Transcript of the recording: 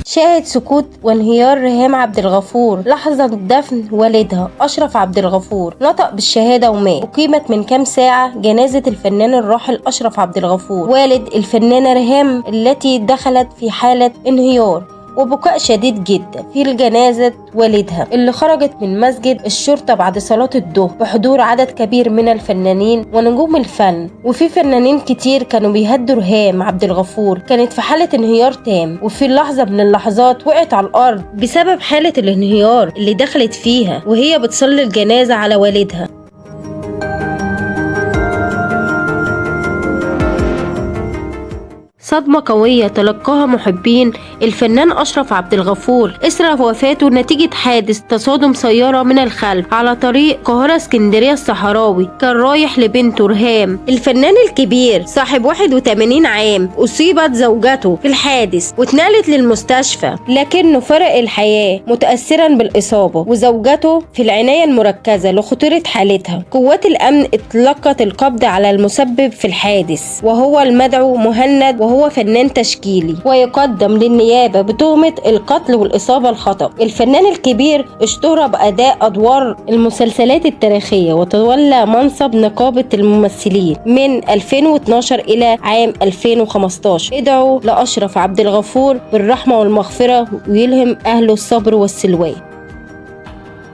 شاهد سكوت وانهيار ريهام عبد الغفور لحظة دفن والدها أشرف عبد الغفور. نطق بالشهادة ومات. أقيمت من كام ساعة جنازة الفنان الراحل أشرف عبد الغفور والد الفنانة ريهام، التي دخلت في حالة انهيار وبكاء شديد جدا في الجنازة والدها، اللي خرجت من مسجد الشرطة بعد صلاة الظهر بحضور عدد كبير من الفنانين ونجوم الفن. وفي فنانين كتير كانوا بيهدوا ريهام عبد الغفور. كانت في حالة انهيار تام، وفي لحظة من اللحظات وقعت على الأرض بسبب حالة الانهيار اللي دخلت فيها وهي بتصلي الجنازة على والدها. صدمة قوية تلقاها محبين الفنان أشرف عبد الغفور إثر وفاته نتيجة حادث تصادم سيارة من الخلف على طريق القاهرة اسكندرية الصحراوي. كان رايح لبنته ريهام. الفنان الكبير صاحب 81 عام أصيبت زوجته في الحادث واتنقلت للمستشفى، لكنه فرق الحياة متأثرا بالإصابة، وزوجته في العناية المركزة لخطورة حالتها. قوات الأمن اطلقت القبض على المسبب في الحادث، وهو المدعو مهند، وهو فنان تشكيلي ويقدم للنيابة بتهمة القتل والإصابة الخطأ. الفنان الكبير اشتهر بأداء أدوار المسلسلات التاريخية، وتولى منصب نقابة الممثلين من 2012 إلى عام 2015. ادعوا لأشرف عبد الغفور بالرحمة والمغفرة، ويلهم أهله الصبر والسلوان.